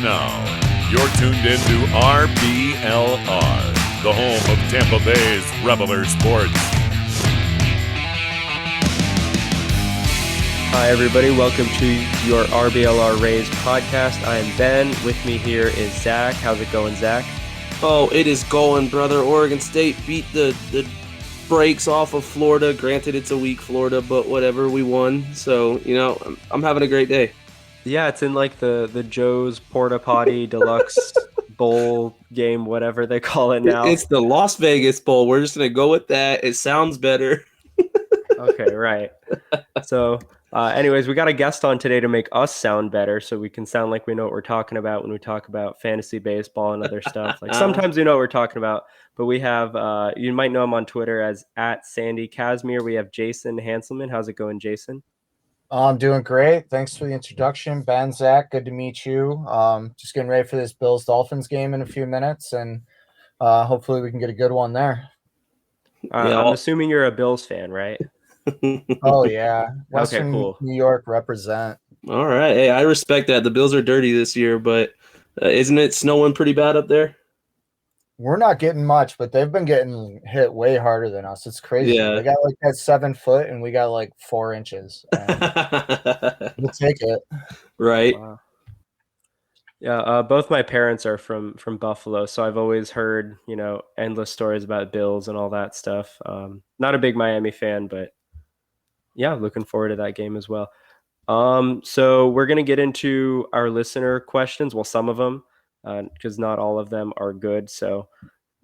now, you're tuned into RBLR, the home of Tampa Bay's Reveler Sports. Hi, everybody. Welcome to your RBLR Rays podcast. I am Ben. With me here is Zach. How's it going, Zach? Oh, it is going, brother. Oregon State beat the brakes off of Florida. Granted, it's a weak Florida, but whatever. We won. So, I'm having a great day. Yeah, it's in like the Joe's Porta Potty Deluxe Bowl game, whatever they call it now. It's the Las Vegas Bowl. We're just going to go with that. It sounds better. Okay, right. So, anyways, we got a guest on today to make us sound better so we can sound like we know what we're talking about when we talk about fantasy baseball and other stuff. Like sometimes we know what we're talking about, but we have, you might know him on Twitter as @SandyCasimir. We have Jason Hanselman. How's it going, Jason? I'm doing great. Thanks for the introduction, Ben, Zach. Good to meet you. Just getting ready for this Bills-Dolphins game in a few minutes, and hopefully we can get a good one there. I'm assuming you're a Bills fan, right? Oh, yeah. Western Okay, cool. New York represent. All right. Hey, I respect that. The Bills are dirty this year, but isn't it snowing pretty bad up there? We're not getting much, but they've been getting hit way harder than us. It's crazy. Yeah. They got like that 7 foot, and we got like 4 inches. And we'll take it. Right. Wow. Yeah, both my parents are from Buffalo, so I've always heard, endless stories about Bills and all that stuff. Not a big Miami fan, but yeah, looking forward to that game as well. So we're going to get into our listener questions. Well, some of them, because not all of them are good. So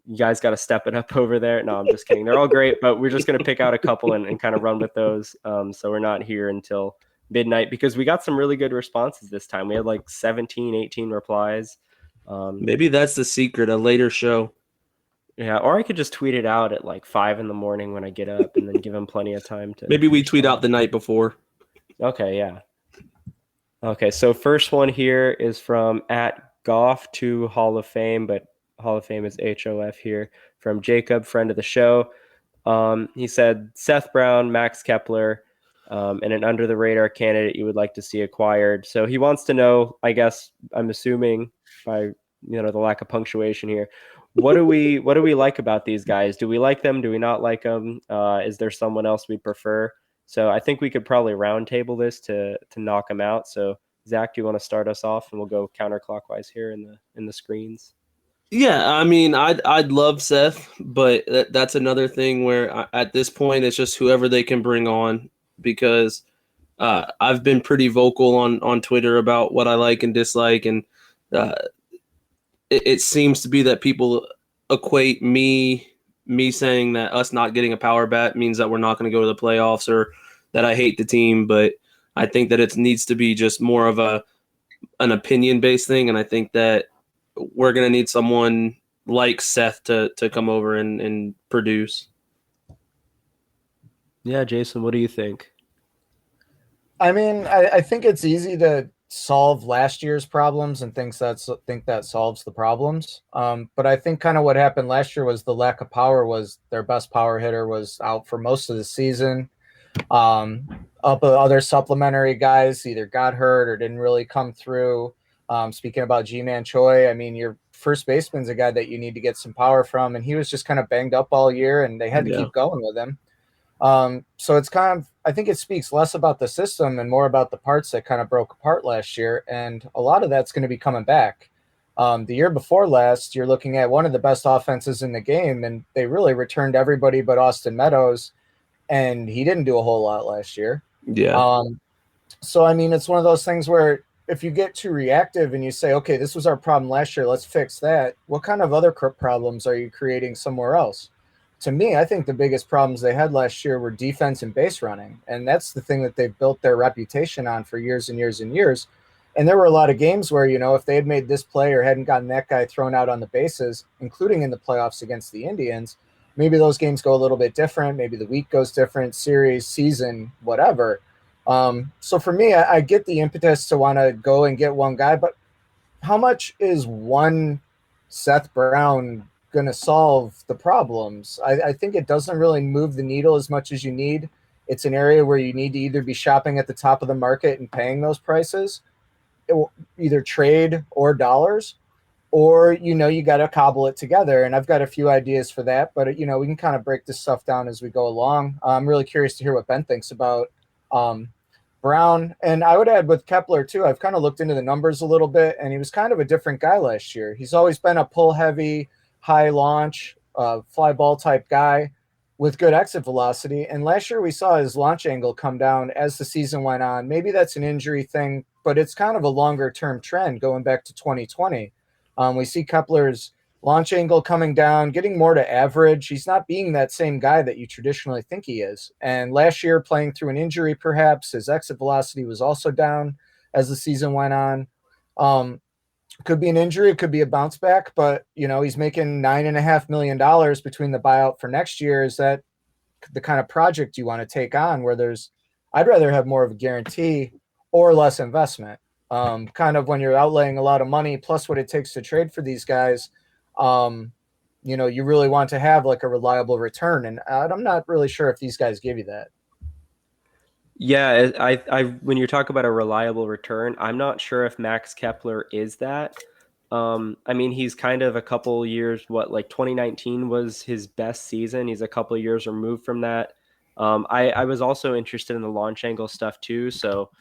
you guys got to step it up over there. No, I'm just kidding. They're all great, but we're just going to pick out a couple and kind of run with those. So we're not here until midnight because we got some really good responses this time. We had like 17, 18 replies. Maybe that's the secret, a later show. Yeah, or I could just tweet it out at like 5 a.m. when I get up and then give them plenty of time to. Maybe we tweet out the night before. Okay, yeah. Okay, so first one here is from @Goff to Hall of Fame, but Hall of Fame is HOF here, from Jacob, friend of the show. He said Seth Brown, Max Kepler, and an under-the-radar candidate you would like to see acquired. So he wants to know, I guess, I'm assuming by the lack of punctuation here, what do we like about these guys? Do we like them? Do we not like them? Is there someone else we prefer? So I think we could probably roundtable this to knock them out. So Zach, do you want to start us off, and we'll go counterclockwise here in the screens? Yeah, I mean, I'd love Seth, but that's another thing where at this point it's just whoever they can bring on, because I've been pretty vocal on Twitter about what I like and dislike, and it seems to be that people equate me saying that us not getting a power bat means that we're not going to go to the playoffs or that I hate the team, but I think that it needs to be just more of an opinion-based thing, and I think that we're going to need someone like Seth to come over and produce. Yeah, Jason, what do you think? I mean, I think it's easy to solve last year's problems and think that solves the problems. But I think kind of what happened last year was the lack of power. Was their best power hitter was out for most of the season. Other supplementary guys either got hurt or didn't really come through. Speaking about G-Man Choi, I mean, your first baseman's a guy that you need to get some power from, and he was just kind of banged up all year, and they had to keep going with him. So it's kind of, I think it speaks less about the system and more about the parts that kind of broke apart last year. And a lot of that's going to be coming back. The year before last, you're looking at one of the best offenses in the game, and they really returned everybody but Austin Meadows, and he didn't do a whole lot last year. Yeah. So, I mean, it's one of those things where if you get too reactive and you say, okay, this was our problem last year, let's fix that. What kind of other problems are you creating somewhere else? To me, I think the biggest problems they had last year were defense and base running. And that's the thing that they've built their reputation on for years and years and years. And there were a lot of games where, if they had made this play or hadn't gotten that guy thrown out on the bases, including in the playoffs against the Indians, maybe those games go a little bit different. Maybe the week goes different, series, season, whatever. So for me, I get the impetus to want to go and get one guy, but how much is one Seth Brown going to solve the problems? I think it doesn't really move the needle as much as you need. It's an area where you need to either be shopping at the top of the market and paying those prices, either trade or dollars, or, you got to cobble it together. And I've got a few ideas for that, but, we can kind of break this stuff down as we go along. I'm really curious to hear what Ben thinks about Brown. And I would add with Kepler too, I've kind of looked into the numbers a little bit, and he was kind of a different guy last year. He's always been a pull heavy, high launch, fly ball type guy with good exit velocity. And last year we saw his launch angle come down as the season went on. Maybe that's an injury thing, but it's kind of a longer term trend going back to 2020. We see Kepler's launch angle coming down, getting more to average. He's not being that same guy that you traditionally think he is. And last year, playing through an injury, perhaps his exit velocity was also down as the season went on. Could be an injury, it could be a bounce back, but he's making $9.5 million between the buyout for next year. Is that the kind of project you want to take on where I'd rather have more of a guarantee or less investment? Kind of when you're outlaying a lot of money plus what it takes to trade for these guys, you really want to have like a reliable return. And I'm not really sure if these guys give you that. Yeah, I when you talk about a reliable return, I'm not sure if Max Kepler is that. I mean, he's kind of a couple years, like 2019 was his best season. He's a couple years removed from that. I was also interested in the launch angle stuff too. So,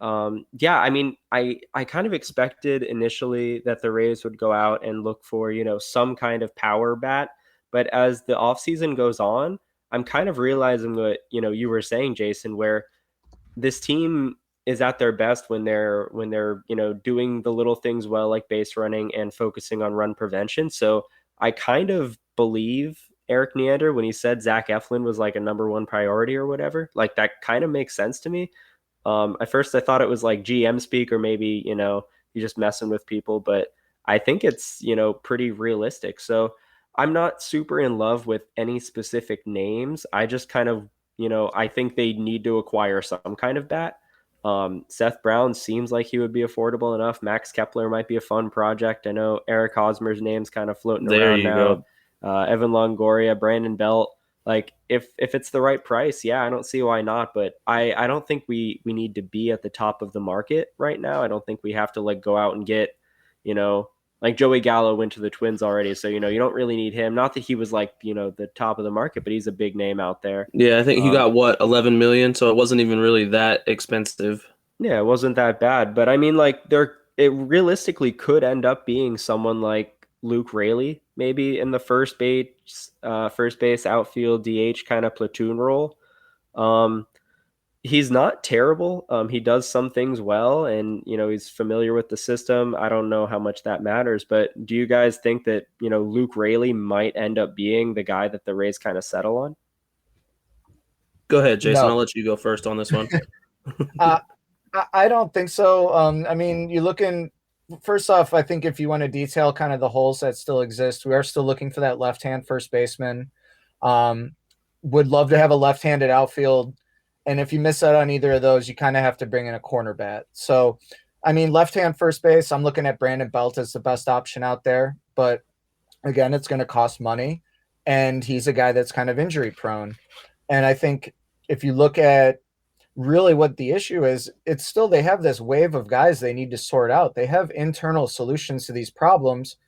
yeah, I mean, I kind of expected initially that the Rays would go out and look for, some kind of power bat. But as the offseason goes on, I'm kind of realizing what, you were saying, Jason, where this team is at their best when they're doing the little things well, like base running and focusing on run prevention. So I kind of believe Eric Neander when he said Zach Eflin was like a number one priority or whatever. Like that kind of makes sense to me. At first I thought it was like GM speak, or maybe you're just messing with people, but I think it's pretty realistic. So I'm not super in love with any specific names. I just kind of I think they need to acquire some kind of bat. Seth Brown seems like he would be affordable enough. Max Kepler might be a fun project. I know Eric Hosmer's name's kind of floating There around you now. go. Evan Longoria, Brandon Belt. Like if it's the right price, yeah, I don't see why not. But I don't think we need to be at the top of the market right now. I don't think we have to like go out and get, like Joey Gallo went to the Twins already. So, you don't really need him. Not that he was like, the top of the market, but he's a big name out there. Yeah, I think he got 11 million, so it wasn't even really that expensive. Yeah, it wasn't that bad. But I mean, like it realistically could end up being someone like Luke Raley, maybe in the first base outfield DH kind of platoon role. He's not terrible. He does some things well, and he's familiar with the system. I don't know how much that matters, but do you guys think that Luke Raley might end up being the guy that the Rays kind of settle on? Go ahead, Jason. No. I'll let you go first on this one. I don't think so. I mean, first off, I think if you want to detail kind of the holes that still exist, we are still looking for that left-hand first baseman. Would love to have a left-handed outfield. And if you miss out on either of those, you kind of have to bring in a corner bat. So, I mean, left-hand first base, I'm looking at Brandon Belt as the best option out there. But again, it's going to cost money. And he's a guy that's kind of injury prone. And I think if you look at really what the issue is, it's still they have this wave of guys they need to sort out. They have internal solutions to these problems,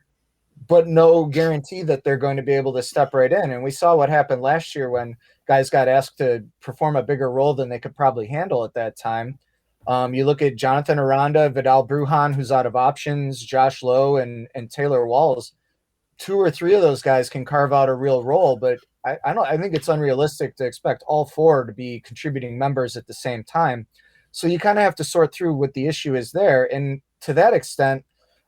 but no guarantee that they're going to be able to step right in. And we saw what happened last year when guys got asked to perform a bigger role than they could probably handle at that time. You look at Jonathan Aranda, Vidal Brujan, who's out of options, Josh Lowe, and Taylor Walls. 2 or 3 of those guys can carve out a real role, but I think it's unrealistic to expect all 4 to be contributing members at the same time. So you kind of have to sort through what the issue is there. And to that extent,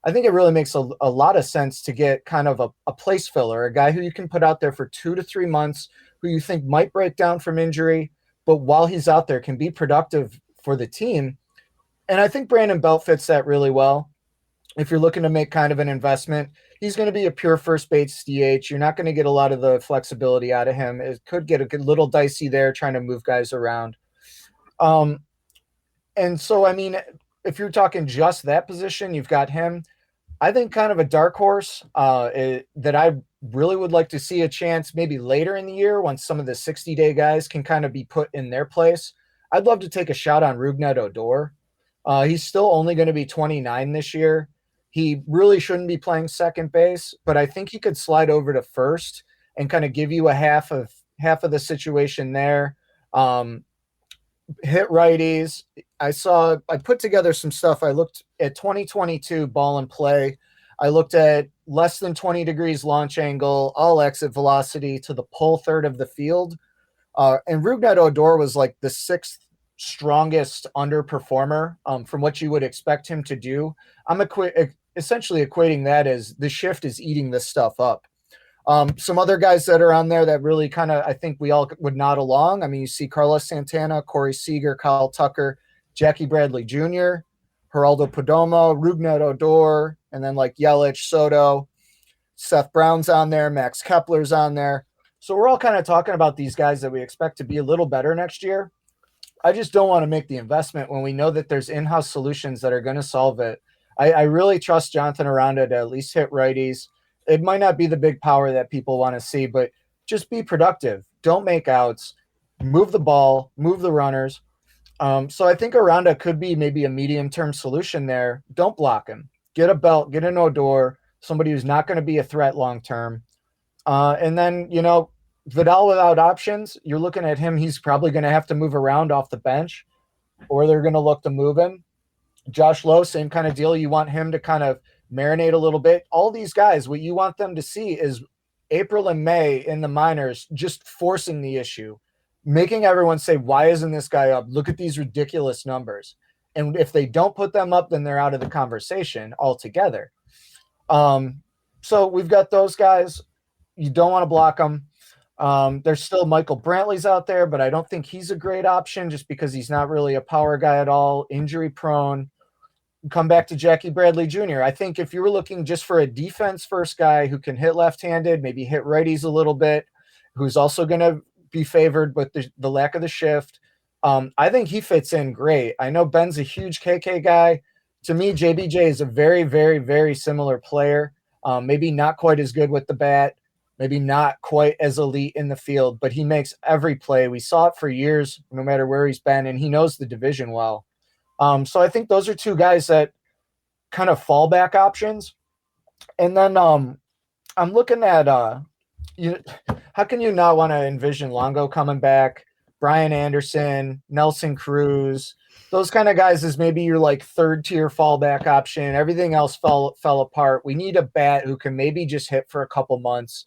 I think it really makes a lot of sense to get kind of a place filler, a guy who you can put out there for 2 to 3 months, who you think might break down from injury, but while he's out there can be productive for the team. And I think Brandon Belt fits that really well. If you're looking to make kind of an investment, he's going to be a pure first base DH. You're not going to get a lot of the flexibility out of him. It could get a little dicey there trying to move guys around. And so, I mean, if you're talking just that position, you've got him. I think kind of a dark horse that I really would like to see a chance maybe later in the year when some of the 60-day guys can kind of be put in their place. I'd love to take a shot on Rougned Odor. He's still only going to be 29 this year. He really shouldn't be playing second base, but I think he could slide over to first and kind of give you a half of the situation there. Hit righties. I put together some stuff. I looked at 2022 ball and play. I looked at less than 20 degrees launch angle, all exit velocity to the pull third of the field. And Rougned Odor was like the sixth strongest underperformer from what you would expect him to do. I'm essentially equating that as the shift is eating this stuff up. Some other guys that are on there that really kind of, I think we all would nod along. I mean, you see Carlos Santana, Corey Seager, Kyle Tucker, Jackie Bradley Jr., Geraldo Perdomo, Rougned Odor, and then like Yelich, Soto, Seth Brown's on there, Max Kepler's on there. So we're all kind of talking about these guys that we expect to be a little better next year. I just don't want to make the investment when we know that there's in-house solutions that are going to solve it. I really trust Jonathan Aranda to at least hit righties. It might not be the big power that people want to see, but just be productive. Don't make outs. Move the ball. Move the runners. So I think Aranda could be maybe a medium-term solution there. Don't block him. Get a belt. Get an Odor. Somebody who's not going to be a threat long-term. And then, Vidal without options, you're looking at him. He's probably going to have to move around off the bench, or they're going to look to move him. Josh Lowe, same kind of deal. You want him to kind of marinate a little bit. All these guys, what you want them to see is April and May in the minors just forcing the issue, making everyone say, why isn't this guy up? Look at these ridiculous numbers. And if they don't put them up, then they're out of the conversation altogether. So we've got those guys. You don't want to block them. There's still Michael Brantley's out there, but I don't think he's a great option just because he's not really a power guy at all, injury prone. Come back to Jackie Bradley Jr. I think if you were looking just for a defense first guy who can hit left-handed, maybe hit righties a little bit, who's also going to be favored with the lack of the shift, I think he fits in great. I know Ben's a huge KK guy. To me, JBJ is a very, very, very similar player. Maybe not quite as good with the bat, maybe not quite as elite in the field, but he makes every play. We saw it for years, no matter where he's been, and he knows the division well. So I think those are two guys that kind of fallback options. And then I'm looking at how can you not want to envision Longo coming back, Brian Anderson, Nelson Cruz, those kind of guys is maybe your like third tier fallback option. Everything else fell apart. We need a bat who can maybe just hit for a couple months.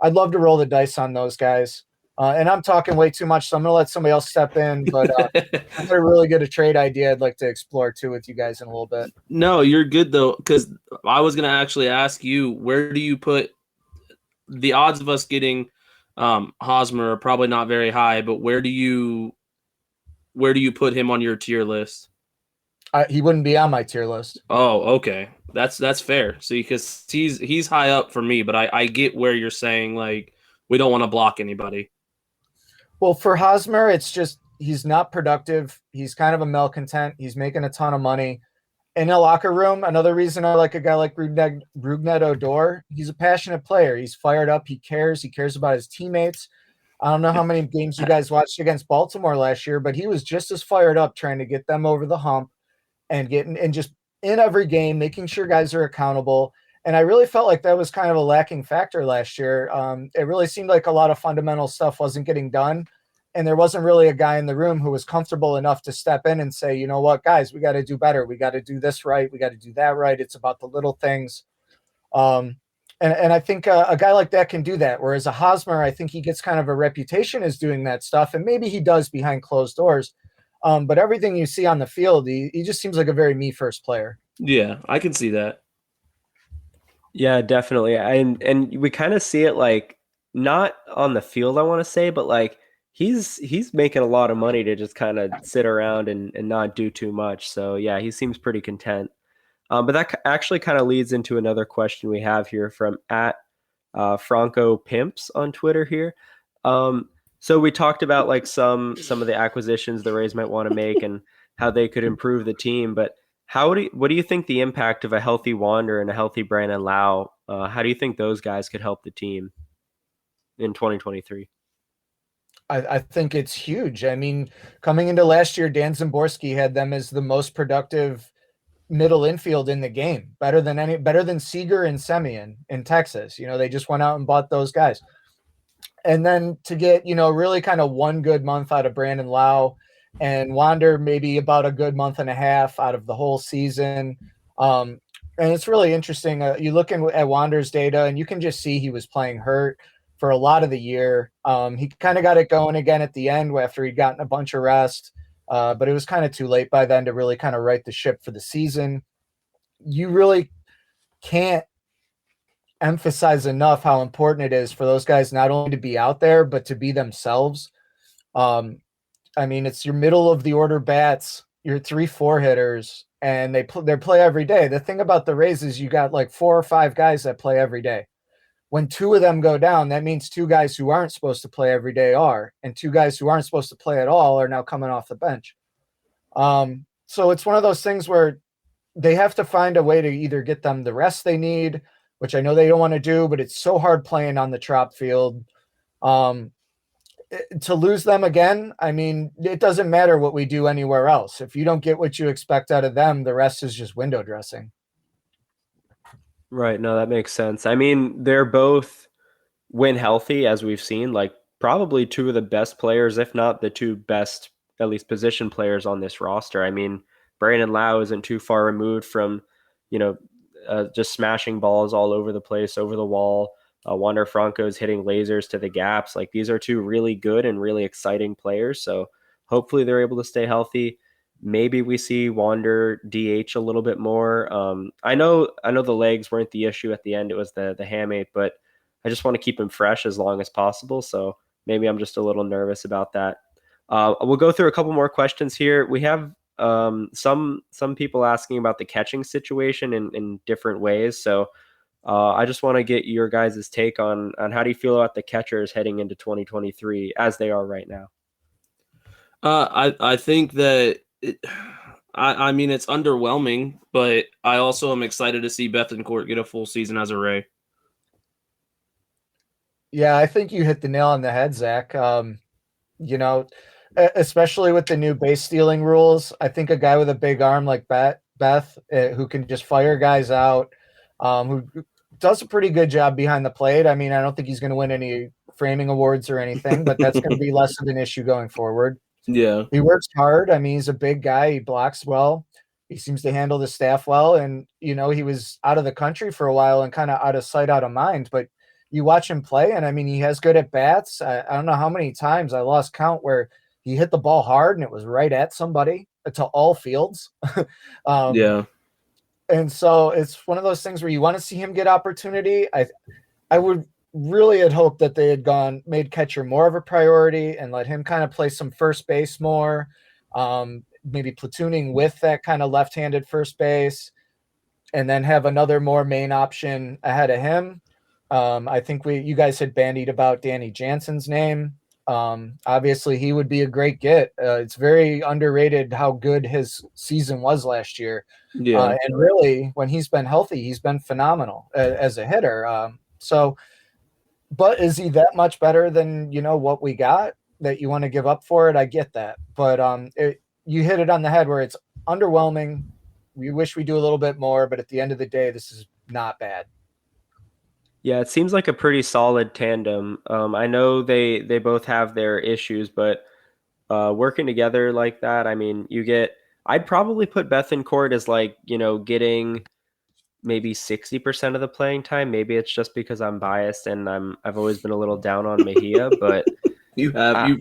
I'd love to roll the dice on those guys. And I'm talking way too much, so I'm going to let somebody else step in. But I'm going to really get a trade idea I'd like to explore, too, with you guys in a little bit. No, you're good, though, because I was going to actually ask you, where do you put the odds of us getting Hosmer are probably not very high, but where do you put him on your tier list? He wouldn't be on my tier list. Oh, okay. That's fair. See, because he's high up for me, but I get where you're saying, like, we don't want to block anybody. Well, for Hosmer, it's just he's not productive. He's kind of a malcontent. He's making a ton of money. In a locker room, another reason I like a guy like Rougned Odor, he's a passionate player. He's fired up. He cares. He cares about his teammates. I don't know how many games you guys watched against Baltimore last year, but he was just as fired up trying to get them over the hump and just in every game, making sure guys are accountable. And I really felt like that was kind of a lacking factor last year. It really seemed like a lot of fundamental stuff wasn't getting done. And there wasn't really a guy in the room who was comfortable enough to step in and say, you know what, guys, we got to do better. We got to do this right. We got to do that right. It's about the little things. And I think a guy like that can do that. Whereas a Hosmer, I think he gets kind of a reputation as doing that stuff. And maybe he does behind closed doors. But everything you see on the field, he just seems like a very me first player. Yeah, I can see that. Yeah, definitely. And we kind of see it like not on the field, I want to say, but like he's making a lot of money to just kind of sit around and not do too much. So yeah, he seems pretty content. But that actually kind of leads into another question we have here from at Franco Pimps on Twitter here. So we talked about like some of the acquisitions the Rays might want to make and how they could improve the team, but what do you think the impact of a healthy Wander and a healthy Brandon Lau? How do you think those guys could help the team in 2023? I think it's huge. I mean, coming into last year, Dan Zimborski had them as the most productive middle infield in the game, better than Seager and Semien in Texas. They just went out and bought those guys. And then to get, really kind of one good month out of Brandon Lau, and Wander maybe about a good month and a half out of the whole season. And it's really interesting. You look at Wander's data, and you can just see he was playing hurt for a lot of the year. He kind of got it going again at the end after he'd gotten a bunch of rest, but it was kind of too late by then to really kind of right the ship for the season. You really can't emphasize enough how important it is for those guys not only to be out there, but to be themselves. I mean, it's your middle of the order bats, your 3-4 hitters, and they play every day. The thing about the Rays is you got like 4 or 5 guys that play every day. When 2 of them go down, that means 2 guys who aren't supposed to play every day are, and 2 guys who aren't supposed to play at all are now coming off the bench. So it's one of those things where they have to find a way to either get them the rest they need, which I know they don't want to do, but it's so hard playing on the Trop field. To lose them again, I mean, it doesn't matter what we do anywhere else. If you don't get what you expect out of them, the rest is just window dressing. Right. No, that makes sense. I mean, they're both, when healthy, as we've seen, like probably 2 of the best players, if not the 2 best, at least position players on this roster. I mean, Brandon Lau isn't too far removed from, just smashing balls all over the place, over the wall. Wander Franco is hitting lasers to the gaps. Like, these are 2 really good and really exciting players. So hopefully they're able to stay healthy. Maybe we see Wander DH a little bit more. I know the legs weren't the issue at the end. It was the hamate, but I just want to keep him fresh as long as possible. So maybe I'm just a little nervous about that. We'll go through a couple more questions here. We have some people asking about the catching situation in different ways. So I just want to get your guys' take on how do you feel about the catchers heading into 2023 as they are right now? I think that I mean, it's underwhelming, but I also am excited to see Bethancourt get a full season as a Ray. Yeah, I think you hit the nail on the head, Zach. Especially with the new base stealing rules, I think a guy with a big arm like Beth, who can just fire guys out, who does a pretty good job behind the plate. I mean, I don't think he's going to win any framing awards or anything, but that's going to be less of an issue going forward. Yeah. He works hard. I mean, he's a big guy. He blocks well. He seems to handle the staff well. And, he was out of the country for a while and kind of out of sight, out of mind. But you watch him play, and, I mean, he has good at-bats. I don't know how many times I lost count where he hit the ball hard and it was right at somebody, to all fields. Yeah. And so it's one of those things where you want to see him get opportunity. I would really had hoped that they had made catcher more of a priority and let him kind of play some first base more, maybe platooning with that kind of left-handed first base, and then have another more main option ahead of him. I think you guys had bandied about Danny Jansen's name. Obviously he would be a great get. It's very underrated how good his season was last year. Yeah. And really, when he's been healthy, he's been phenomenal as a hitter. But is he that much better than, what we got that you want to give up for it? I get that. But you hit it on the head where it's underwhelming. We wish we do a little bit more, but at the end of the day, this is not bad. Yeah, it seems like a pretty solid tandem. I know they both have their issues, but working together like that, I mean, I'd probably put Bethancourt as getting maybe 60% of the playing time. Maybe it's just because I'm biased and I've always been a little down on Mejia, but you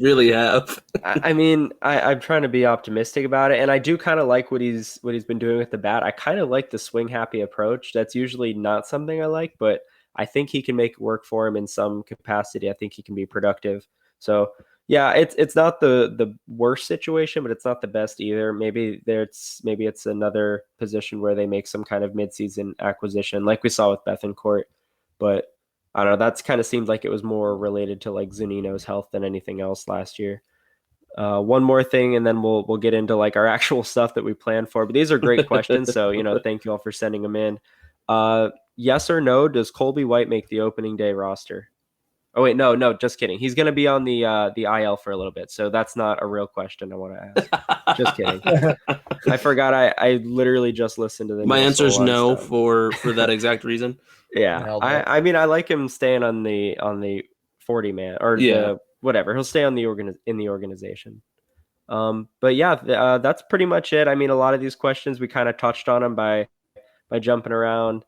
really have. I mean, I'm trying to be optimistic about it, and I do kind of like what he's been doing with the bat. I kind of like the swing happy approach. That's usually not something I like, but I think he can make it work for him in some capacity. I think he can be productive. So yeah, it's not the worst situation, but it's not the best either. Maybe it's another position where they make some kind of midseason acquisition, like we saw with Bethancourt. But I don't know. That's kind of seemed like it was more related to like Zunino's health than anything else last year. One more thing, and then we'll get into like our actual stuff that we planned for. But these are great questions, so thank you all for sending them in. Yes or no? Does Colby White make the opening day roster? Oh wait, no, just kidding. He's going to be on the IL for a little bit, so that's not a real question I want to ask. Just kidding. I forgot. I literally just listened to the My Neil answer is Solon no stuff. for that exact reason. Yeah, Nailed it. I mean, I like him staying on the 40 man or Yeah. the whatever. He'll stay on the in the organization. But yeah, that's pretty much it. I mean, a lot of these questions we kind of touched on them by jumping around.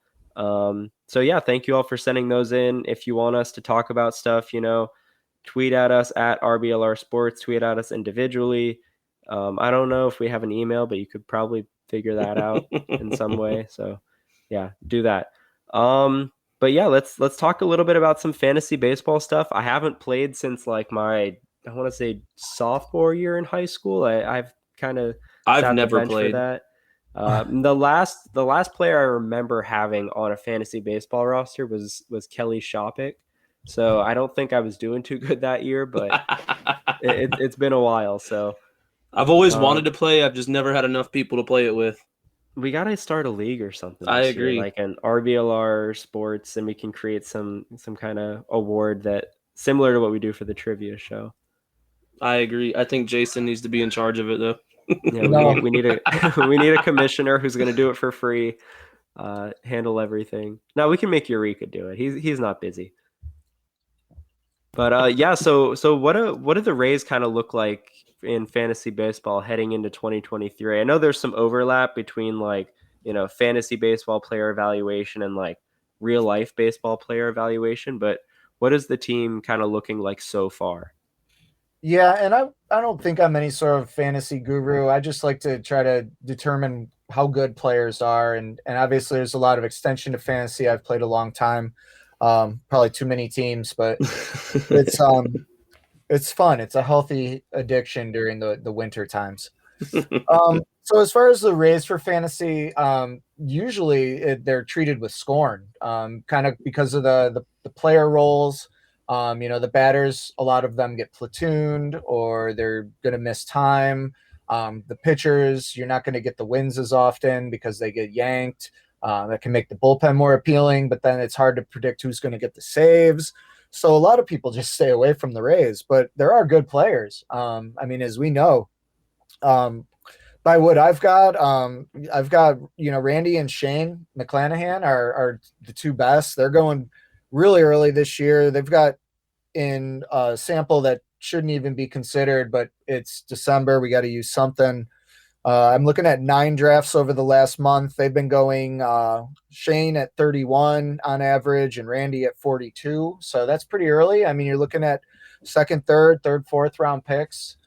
So yeah, thank you all for sending those in. If you want us to talk about stuff, tweet at us at RBLR Sports, tweet at us individually. I don't know if we have an email, but you could probably figure that out in some way. So yeah, do that. But yeah, let's talk a little bit about some fantasy baseball stuff. I haven't played since like I want to say sophomore year in high school. I've kind of I've sat the never bench for played. that. The last player I remember having on a fantasy baseball roster was Kelly Shopick. So I don't think I was doing too good that year, but it's been a while. So I've always wanted to play. I've just never had enough people to play it with. we gotta start a league or something. I This year, agree. like an RBLR Sports, and we can create some kind of award that similar to what we do for the trivia show. I agree. I think Jason needs to be in charge of it though. Yeah, No. we need a we need a commissioner who's gonna do it for free, handle everything. Now we can make Eureka do it. He's not busy. But yeah, so what do the Rays kind of look like in fantasy baseball heading into 2023? I know there's some overlap between like, fantasy baseball player evaluation and like real life baseball player evaluation, but what is the team kind of looking like so far? Yeah, and I don't think I'm any sort of fantasy guru. I just like to try to determine how good players are, and obviously there's a lot of extension to fantasy. I've played a long time, probably too many teams, but it's fun. It's a healthy addiction during the winter times. So as far as the Rays for fantasy, usually they're treated with scorn, kind of because of the player roles. The batters, a lot of them get platooned or they're going to miss time. The pitchers, you're not going to get the wins as often because they get yanked. That can make the bullpen more appealing, but then it's hard to predict who's going to get the saves. So a lot of people just stay away from the Rays, but there are good players. I mean, as we know, by what I've got, Randy and Shane McClanahan are the two best. They're going really early this year. They've got in a sample that shouldn't even be considered, but it's December. We got to use something. I'm looking at 9 drafts over the last month. They've been going Shane at 31 on average and Randy at 42. So that's pretty early. I mean, you're looking at second, third, fourth round picks.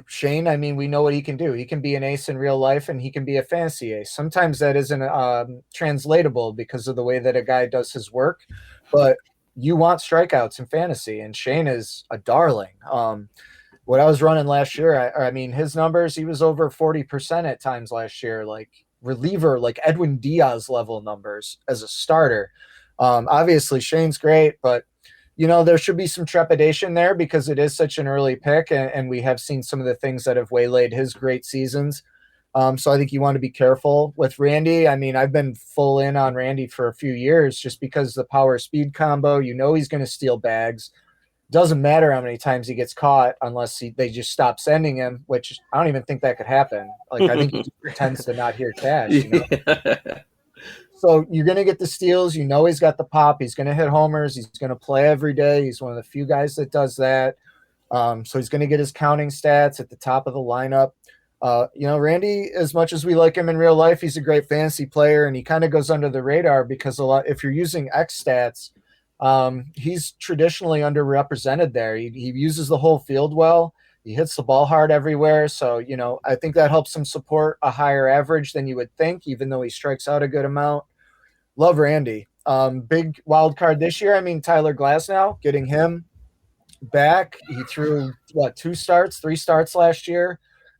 Shane, I mean, we know what he can do. He can be an ace in real life and he can be a fantasy ace. Sometimes that isn't translatable because of the way that a guy does his work, but you want strikeouts in fantasy, and Shane is a darling. What I was running last year, I mean, his numbers, he was over 40% at times last year, like reliever, like Edwin Diaz level numbers as a starter. Obviously, Shane's great, but there should be some trepidation there because it is such an early pick, and we have seen some of the things that have waylaid his great seasons. So I think you want to be careful with Randy. I mean, I've been full in on Randy for a few years just because the power speed combo, he's going to steal bags. Doesn't matter how many times he gets caught unless they just stop sending him, which I don't even think that could happen. Like, I think he just pretends to not hear cash. Yeah. So you're going to get the steals. He's got the pop. He's going to hit homers. He's going to play every day. He's one of the few guys that does that. So he's going to get his counting stats at the top of the lineup. Randy, as much as we like him in real life, he's a great fantasy player, and he kind of goes under the radar because if you're using X stats, he's traditionally underrepresented there. He uses the whole field well. He hits the ball hard everywhere. So, I think that helps him support a higher average than you would think, even though he strikes out a good amount. Love Randy. Big wild card this year. I mean, Tyler Glasnow, getting him back. He threw 3 starts last year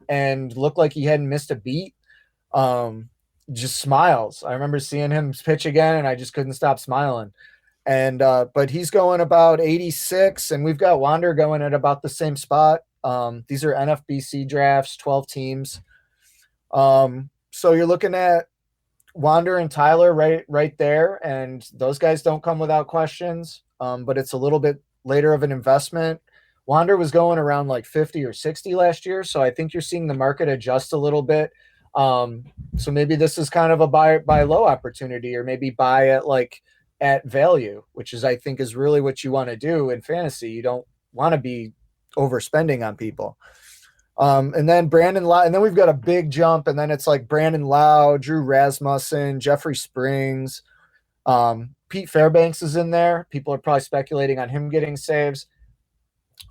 and looked like he hadn't missed a beat. Just smiles. I remember seeing him pitch again and I just couldn't stop smiling. And but he's going about 86, and we've got Wander going at about the same spot. These are NFBC drafts, 12 teams. So you're looking at Wander and Tyler right there, and those guys don't come without questions. But it's a little bit later of an investment. Wander was going around like 50 or 60 last year, so I think you're seeing the market adjust a little bit. So maybe this is kind of a buy low opportunity, or maybe buy at value, which is, I think, is really what you want to do in fantasy. You don't want to be overspending on people. And then Brandon Lau, and then we've got a big jump, and then it's like Brandon Lau, Drew Rasmussen, Jeffrey Springs, Pete Fairbanks is in there. People are probably speculating on him getting saves.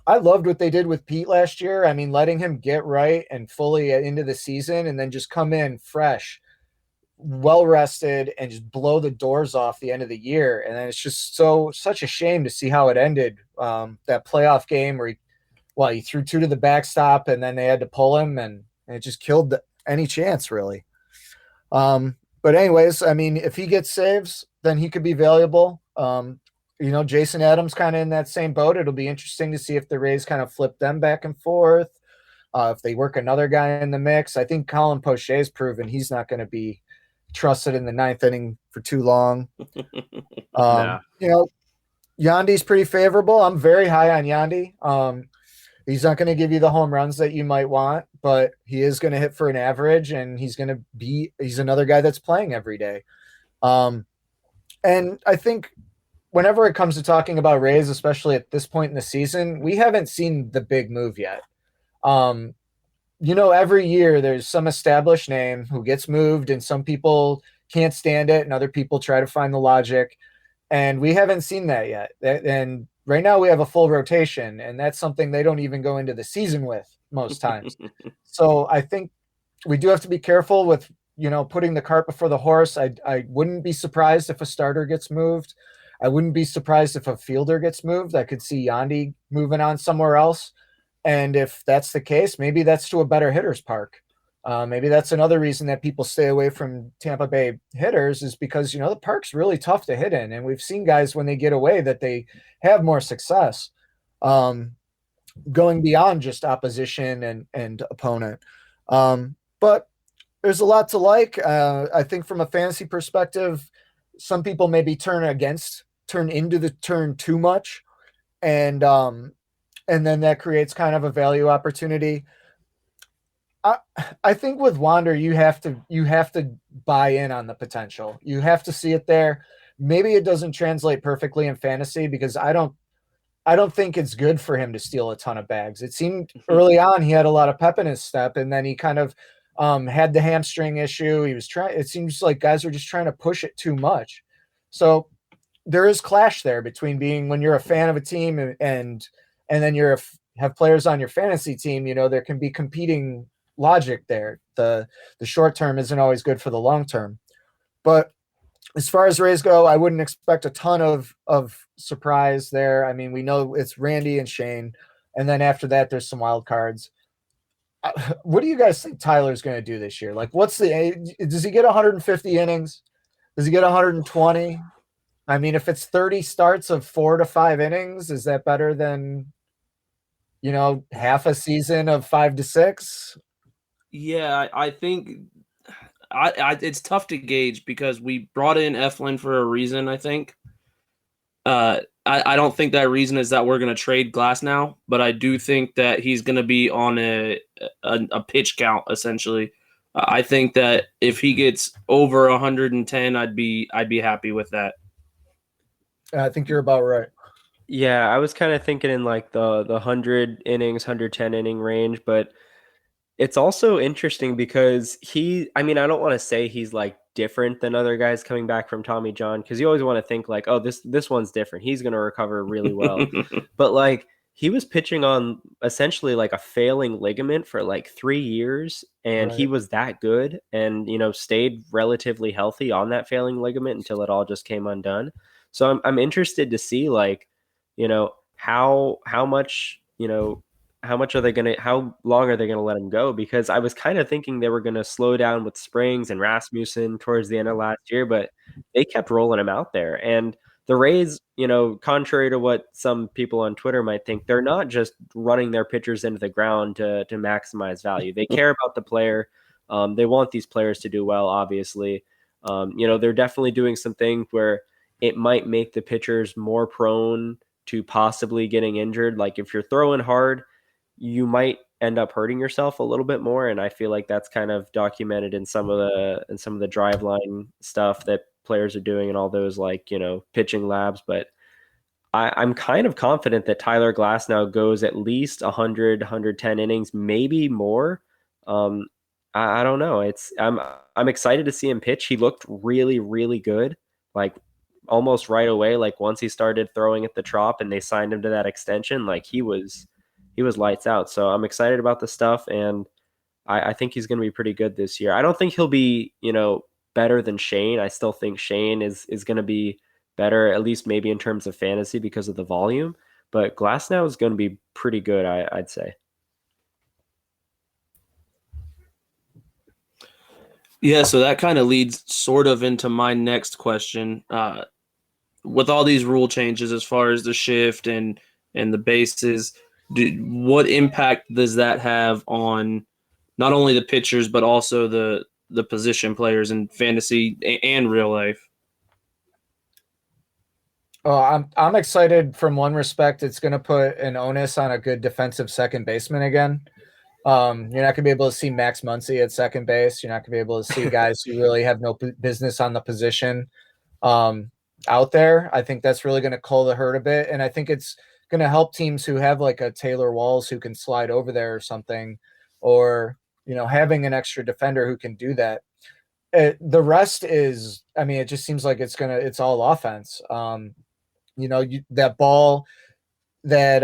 I loved what they did with Pete last year. I mean, letting him get right and fully into the season, and then just come in fresh, well rested, and just blow the doors off the end of the year. And then it's just such a shame to see how it ended. That playoff game where he threw 2 to the backstop, and then they had to pull him, and it just killed any chance, really. But anyways, I mean, if he gets saves, then he could be valuable. Jason Adams kind of in that same boat. It'll be interesting to see if the Rays kind of flip them back and forth. If they work another guy in the mix. I think Colin Poche's proven he's not going to be trusted in the 9th inning for too long. Nah. Yandy's pretty favorable. I'm very high on Yandy. He's not going to give you the home runs that you might want, but he is going to hit for an average, and he's another guy that's playing every day. And I think whenever it comes to talking about Rays, especially at this point in the season, we haven't seen the big move yet. Every year there's some established name who gets moved, and some people can't stand it, and other people try to find the logic. And we haven't seen that yet. And right now we have a full rotation, and that's something they don't even go into the season with most times. So I think we do have to be careful with, putting the cart before the horse. I wouldn't be surprised if a starter gets moved. I wouldn't be surprised if a fielder gets moved. I could see Yandy moving on somewhere else. And if that's the case, maybe that's to a better hitter's park. Maybe that's another reason that people stay away from Tampa Bay hitters, is because, the park's really tough to hit in. And we've seen guys when they get away that they have more success going beyond just opposition and opponent. But there's a lot to like. I think from a fantasy perspective, some people maybe turn into the turn too much. And then that creates kind of a value opportunity. I think with Wander, you have to buy in on the potential. You have to see it there. Maybe it doesn't translate perfectly in fantasy, because I don't think it's good for him to steal a ton of bags. It seemed early on he had a lot of pep in his step, and then he kind of had the hamstring issue. It seems like guys were just trying to push it too much. So there is clash there between being, when you're a fan of a team and then have players on your fantasy team, there can be competing logic there. The short term isn't always good for the long term. But as far as Rays go, I wouldn't expect a ton of surprise there. I mean, we know it's Randy and Shane, and then after that, there's some wild cards. What do you guys think Tyler's going to do this year? Like, does he get 150 innings? Does he get 120? I mean, if it's 30 starts of 4 to 5 innings, is that better than, half a season of 5 to 6? Yeah, I think it's tough to gauge, because we brought in Eflin for a reason, I think. I don't think that reason is that we're going to trade Glass now, but I do think that he's going to be on a pitch count, essentially. I think that if he gets over 110, I'd be happy with that. I think you're about right. Yeah, I was kind of thinking in like the 100 innings, 110 inning range, but it's also interesting because I don't want to say he's like different than other guys coming back from Tommy John, because you always want to think like, oh, this one's different. He's going to recover really well. But like, he was pitching on essentially like a failing ligament for like 3 years, and Right. he was that good and, stayed relatively healthy on that failing ligament until it all just came undone. So I'm interested to see like, how much, how long are they going to let him go? Because I was kind of thinking they were going to slow down with Springs and Rasmussen towards the end of last year, but they kept rolling him out there. And the Rays, contrary to what some people on Twitter might think, they're not just running their pitchers into the ground to maximize value. They care about the player. They want these players to do well, obviously. They're definitely doing some things where it might make the pitchers more prone to possibly getting injured. Like if you're throwing hard, you might end up hurting yourself a little bit more. And I feel like that's kind of documented in some of the drive line stuff that players are doing and all those pitching labs. But I'm kind of confident that Tyler Glass now goes at least 100, 110 innings, maybe more. I don't know. I'm excited to see him pitch. He looked really, really good, like almost right away. Like once he started throwing at the Trop and they signed him to that extension, like he was lights out. So I'm excited about the stuff, and I think he's going to be pretty good this year. I don't think he'll be better than Shane. I still think Shane is going to be better, at least maybe in terms of fantasy because of the volume. But Glasnow is going to be pretty good, I'd say. Yeah, so that kind of leads sort of into my next question. With all these rule changes as far as the shift and the bases, what impact does that have on not only the pitchers but also the position players in fantasy and real life? Oh, I'm excited from one respect. It's going to put an onus on a good defensive second baseman again. You're not going to be able to see Max Muncy at second base. You're not going to be able to see guys who really have no business on the position out there. I think that's really going to cull the herd a bit. And I think it's going to help teams who have like a Taylor Walls who can slide over there or something, or, having an extra defender who can do that. The rest is, it just seems like it's all offense. That ball that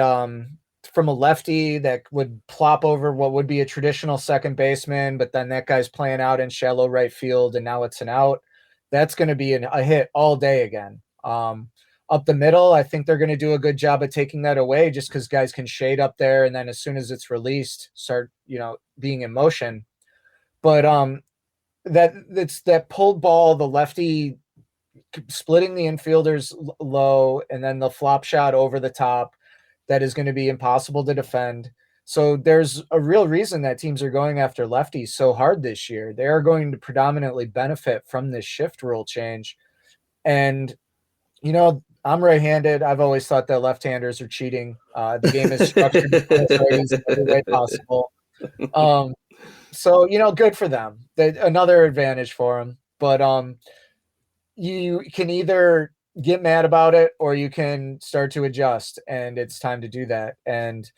from a lefty that would plop over what would be a traditional second baseman, but then that guy's playing out in shallow right field and now it's an out. That's going to be a hit all day again. Up the middle, I think they're going to do a good job of taking that away just because guys can shade up there, and then as soon as it's released, start being in motion. But that pulled ball, the lefty splitting the infielders low, and then the flop shot over the top, that is going to be impossible to defend. So there's a real reason that teams are going after lefties so hard this year. They are going to predominantly benefit from this shift rule change. And, I'm right-handed. I've always thought that left-handers are cheating. The game is structured to pull righties in every way possible. So, good for them. Another advantage for them. But you can either get mad about it or you can start to adjust, and it's time to do that. And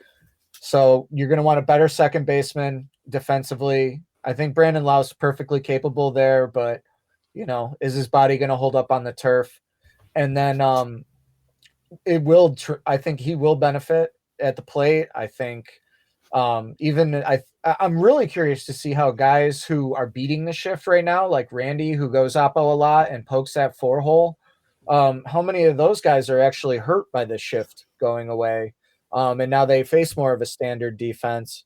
so you're going to want a better second baseman defensively. I think Brandon Lau's perfectly capable there, but is his body going to hold up on the turf? And then I think he will benefit at the plate. I think I'm really curious to see how guys who are beating the shift right now, like Randy, who goes oppo a lot and pokes that 4-hole, how many of those guys are actually hurt by the shift going away? And now they face more of a standard defense.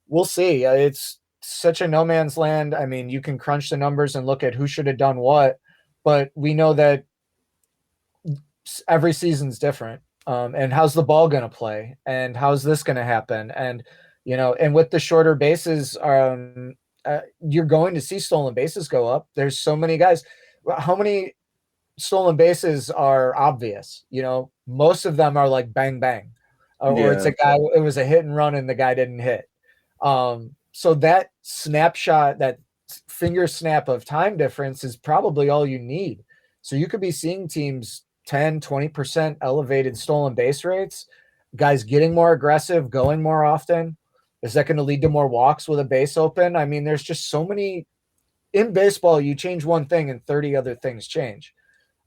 We'll see. It's such a no man's land. You can crunch the numbers and look at who should have done what, but we know that every season's different. And how's the ball going to play? And how's this going to happen? And, and with the shorter bases, you're going to see stolen bases go up. There's so many guys. How many stolen bases are obvious? Most of them are like bang, bang, or it's a guy, it was a hit and run and the guy didn't hit. So that snapshot, that finger snap of time difference is probably all you need. So you could be seeing teams 10, 20% elevated stolen base rates, guys getting more aggressive, going more often. Is that going to lead to more walks with a base open? There's just so many in baseball. You change one thing and 30 other things change.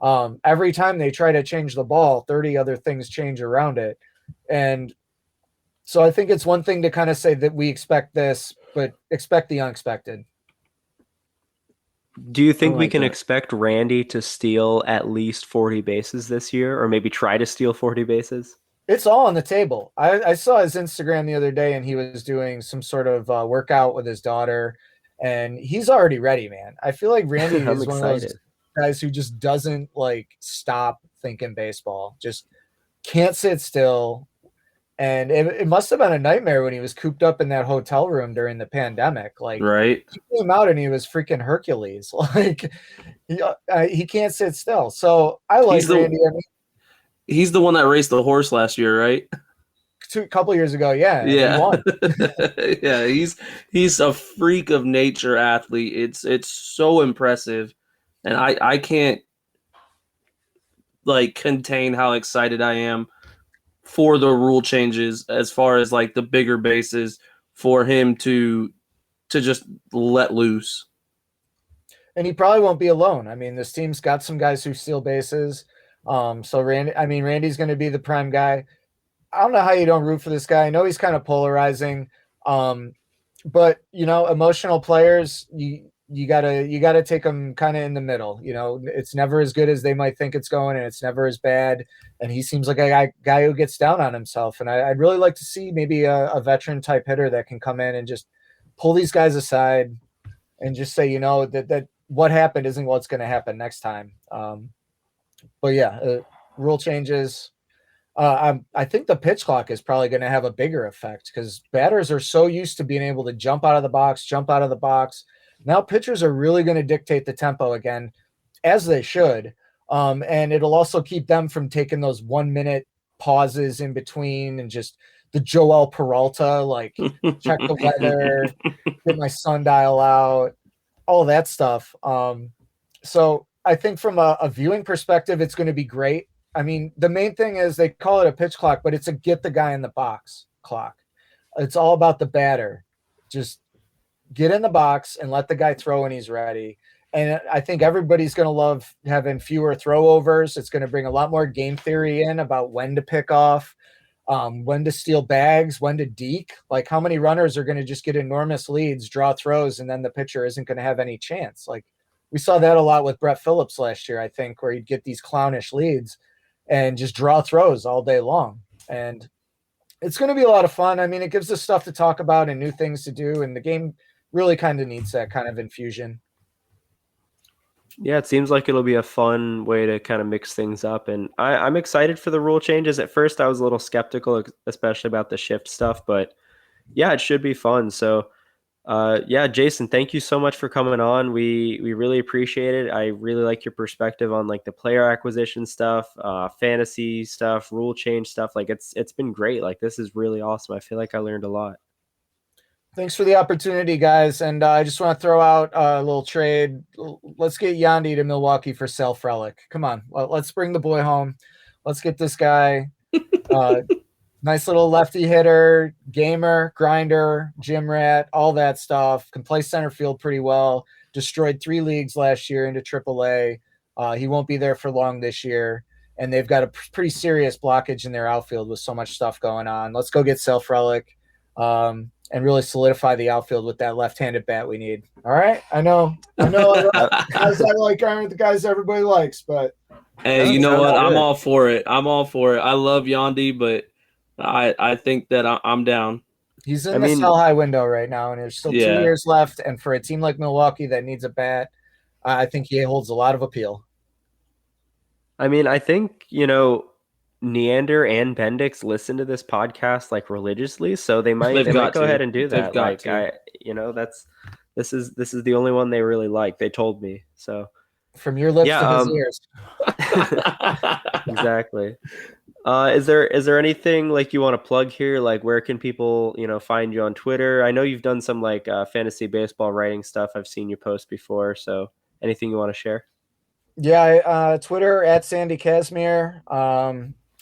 Every time they try to change the ball, 30 other things change around it. And so I think it's one thing to kind of say that we expect this, but expect the unexpected. Do you think we can expect Randy to steal at least 40 bases this year, or maybe try to steal 40 bases? It's all on the table. I saw his Instagram the other day, and he was doing some sort of workout with his daughter, and he's already ready, man. I feel like Randy is one of those guys who just doesn't stop thinking baseball, just can't sit still. And it must have been a nightmare when he was cooped up in that hotel room during the pandemic. Like, Right. he came out and he was freaking Hercules. Like, he can't sit still. So I like He's the Randy. I mean, he's the one that raced the horse last year, right? a couple years ago, yeah, and he Yeah. won. Yeah, he's a freak of nature athlete. It's so impressive. And I can't like contain how excited I am for the rule changes as far as like the bigger bases for him to just let loose. And he probably won't be alone. I mean, this team's got some guys who steal bases. So Randy's going to be the prime guy. I don't know how you don't root for this guy. I know he's kind of polarizing, but emotional players, you gotta take them kind of in the middle. It's never as good as they might think it's going, and it's never as bad. And he seems like a guy who gets down on himself. And I'd really like to see maybe a veteran type hitter that can come in and just pull these guys aside and just say, that what happened isn't what's going to happen next time. But yeah, rule changes. I think the pitch clock is probably going to have a bigger effect because batters are so used to being able to jump out of the box. Now pitchers are really going to dictate the tempo again, as they should. And it'll also keep them from taking those 1 minute pauses in between and just the Joel Peralta, like check the weather, get my sundial out, all that stuff. So I think from a viewing perspective, it's going to be great. I mean, the main thing is they call it a pitch clock, but it's a get the guy in the box clock. It's all about the batter. Just get in the box and let the guy throw when he's ready. And I think everybody's going to love having fewer throwovers. It's going to bring a lot more game theory in about when to pick off, when to steal bags, when to deke. Like, how many runners are going to just get enormous leads, draw throws, and then the pitcher isn't going to have any chance. Like, we saw that a lot with Brett Phillips last year, I think, where he'd get these clownish leads and just draw throws all day long. And it's going to be a lot of fun. I mean, it gives us stuff to talk about and new things to do. And the game really kind of needs that kind of infusion. Yeah, it seems like it'll be a fun way to kind of mix things up. And I'm excited for the rule changes. At first, I was a little skeptical, especially about the shift stuff. But yeah, it should be fun. So yeah, Jason, thank you so much for coming on. We really appreciate it. I really like your perspective on like the player acquisition stuff, fantasy stuff, rule change stuff. Like it's been great. Like this is really awesome. I feel like I learned a lot. Thanks for the opportunity, guys. And I just want to throw out a little trade. Let's get Yandy to Milwaukee for Sal Frelick. Come on, let's bring the boy home. Let's get this guy. Nice little lefty hitter, gamer, grinder, gym rat, all that stuff. Can play center field pretty well. Destroyed 3 leagues last year into AAA. He won't be there for long this year. And they've got a pretty serious blockage in their outfield with so much stuff going on. Let's go get Sal Frelick and really solidify the outfield with that left-handed bat we need. All right? I know guys I like aren't the guys everybody likes, but hey, you know what? Good. I'm all for it. I love Yandy, but I think that I'm down. He's in the sell high window right now, and there's still 2 years left. And for a team like Milwaukee that needs a bat, I think he holds a lot of appeal. I mean, I think, Neander and Bendix listen to this podcast like religiously, so they might go ahead and do that. This is the only one they really like. They told me so. From your lips to his ears. Exactly. Is there anything like you want to plug here? Like, where can people, find you on Twitter? I know you've done some like fantasy baseball writing stuff. I've seen you post before. So anything you want to share? Yeah, Twitter at Sandy Casimir.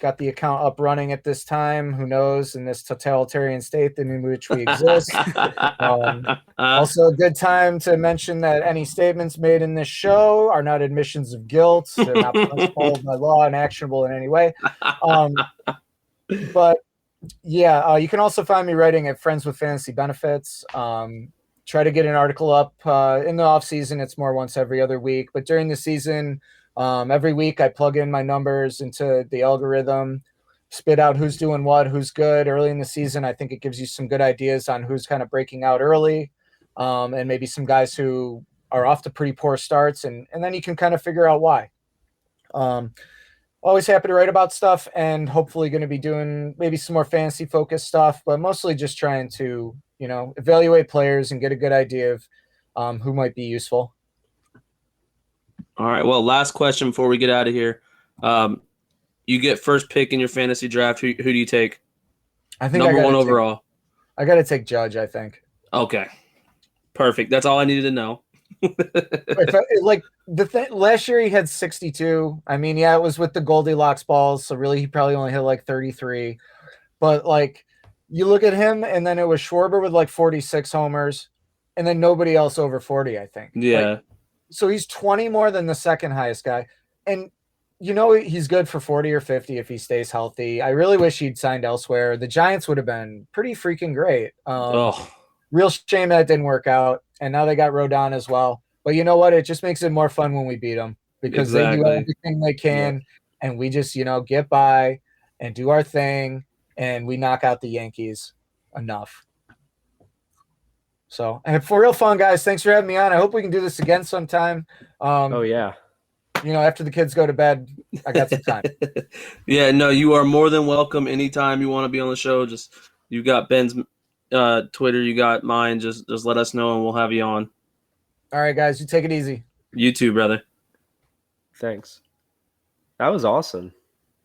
Got the account up running at this time. Who knows, in this totalitarian state in which we exist. Also, a good time to mention that any statements made in this show are not admissions of guilt. They're not punishable by law and actionable in any way. But yeah, you can also find me writing at Friends with Fantasy Benefits. Try to get an article up in the off season. It's more once every other week, but during the season, every week I plug in my numbers into the algorithm, spit out who's doing what, who's good early in the season. I think it gives you some good ideas on who's kind of breaking out early, and maybe some guys who are off to pretty poor starts, and then you can kind of figure out why. always happy to write about stuff, and hopefully going to be doing maybe some more fantasy focused stuff, but mostly just trying to, evaluate players and get a good idea of who might be useful. All right. Well, last question before we get out of here. You get first pick in your fantasy draft. Who do you take? I think Number one overall. I got to take Judge, I think. Okay. Perfect. That's all I needed to know. Last year he had 62. I mean, yeah, it was with the Goldilocks balls, so really he probably only hit like 33. But like, you look at him, and then it was Schwarber with like 46 homers, and then nobody else over 40, I think. Yeah. So he's 20 more than the second highest guy, and he's good for 40 or 50 if he stays healthy. I really wish he'd signed elsewhere. The Giants would have been pretty freaking great. Real shame that didn't work out, and now they got Rodon as well. But you know what? It just makes it more fun when we beat them because they do everything they can, and we just get by and do our thing, and we knock out the Yankees enough. So, and for real fun, guys, thanks for having me on. I hope we can do this again sometime. Oh yeah. After the kids go to bed, I got some time. Yeah, no, you are more than welcome anytime you want to be on the show. Just you got Ben's Twitter, you got mine. Just let us know and we'll have you on. All right, guys, you take it easy. You too, brother. Thanks. That was awesome.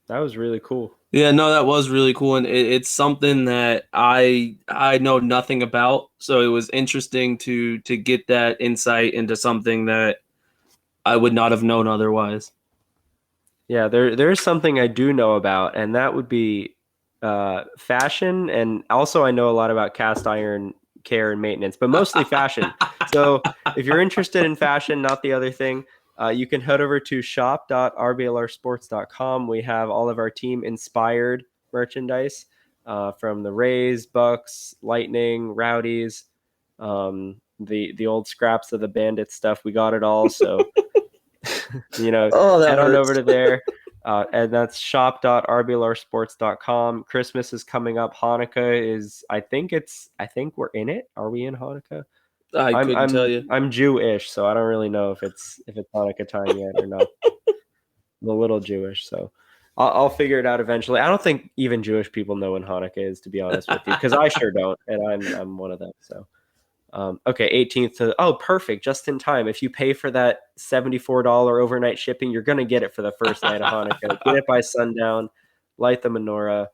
That was really cool. Yeah, no, that was really cool, and it's something that I know nothing about. So it was interesting to get that insight into something that I would not have known otherwise. Yeah, there is something I do know about, and that would be fashion, and also I know a lot about cast iron care and maintenance, but mostly fashion. So if you're interested in fashion, not the other thing, you can head over to shop.rblrsports.com. We have all of our team inspired merchandise from the Rays, Bucks, Lightning, Rowdies, the old scraps of the Bandit stuff. We got it all. So, head on over to there. And that's shop.rblrsports.com. Christmas is coming up. Hanukkah is, I think we're in it. Are we in Hanukkah? I couldn't tell you. I'm Jewish, so I don't really know if it's Hanukkah time yet or not. I'm a little Jewish, so I'll figure it out eventually. I don't think even Jewish people know when Hanukkah is, to be honest with you, because I sure don't, and I'm one of them. So, okay, 18th. Perfect, just in time. If you pay for that $74 overnight shipping, you're gonna get it for the first night of Hanukkah. Get it by sundown. Light the menorah.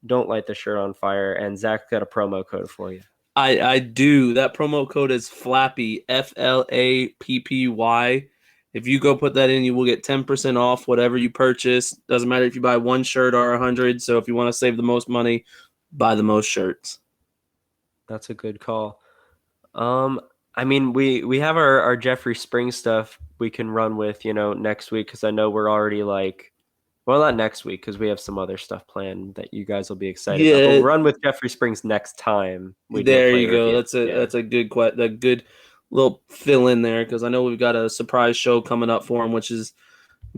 Don't light the shirt on fire. And Zach's got a promo code for you. I do. That promo code is FLAPPY, FLAPPY. If you go put that in, you will get 10% off whatever you purchase. Doesn't matter if you buy one shirt or 100. So if you want to save the most money, buy the most shirts. That's a good call. I mean, we have our Jeffrey Springs stuff we can run with, next week, because I know we're already not next week because we have some other stuff planned that you guys will be excited about. We'll run with Jeffrey Springs next time. There you go. That's a good little fill in there, because I know we've got a surprise show coming up for them, which is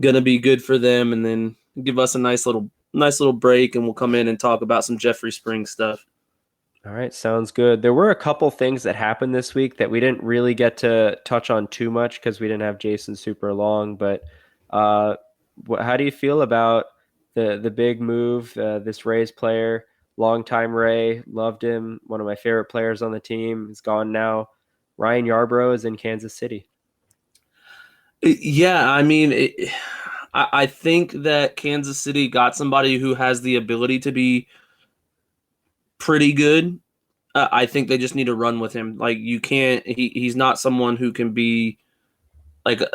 gonna be good for them, and then give us a nice little break, and we'll come in and talk about some Jeffrey Springs stuff. All right, sounds good. There were a couple things that happened this week that we didn't really get to touch on too much because we didn't have Jason super long, but how do you feel about the big move, this Rays player, longtime Ray, loved him, one of my favorite players on the team, is gone now. Ryan Yarbrough is in Kansas City. Yeah, I mean, I think that Kansas City got somebody who has the ability to be pretty good. I think they just need to run with him. Like, you can't. He's not someone who can be like a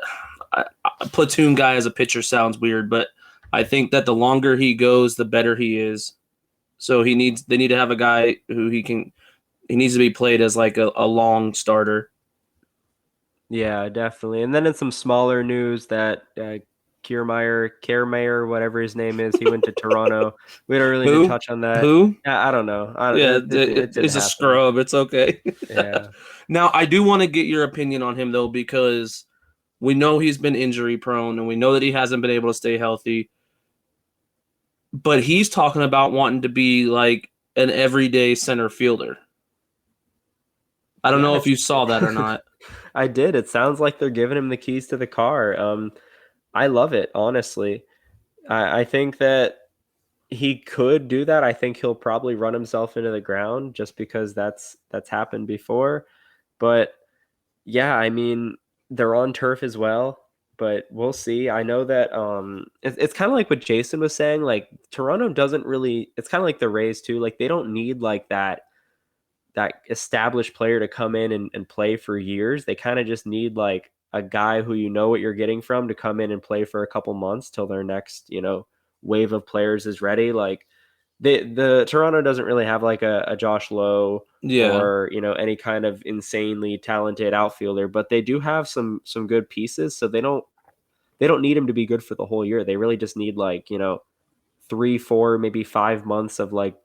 platoon guy as a pitcher. Sounds weird, but I think that the longer he goes, the better he is. So they need to have a guy who he needs to be played as like a long starter. Yeah, definitely. And then in some smaller news that Kiermaier, whatever his name is, he went to Toronto. We don't really need to touch on that. Who? Yeah, I don't know. It's a scrub. It's okay. Yeah. Now, I do want to get your opinion on him, though, because we know he's been injury prone and we know that he hasn't been able to stay healthy. But he's talking about wanting to be like an everyday center fielder. I don't know if you saw that or not. I did. It sounds like they're giving him the keys to the car. I love it, honestly. I think that he could do that. I think he'll probably run himself into the ground just because that's happened before. But yeah, I mean, they're on turf as well, but we'll see. I know that it's kind of like what Jason was saying. Like Toronto doesn't really. It's kind of like the Rays too. Like they don't need like that established player to come in and play for years. They kind of just need like a guy who you know what you're getting from to come in and play for a couple months till their next, wave of players is ready. Like the Toronto doesn't really have like a Josh Lowe Yeah. or, any kind of insanely talented outfielder, but they do have some good pieces, so they don't need him to be good for the whole year. They really just need like, 3, 4, maybe 5 months of like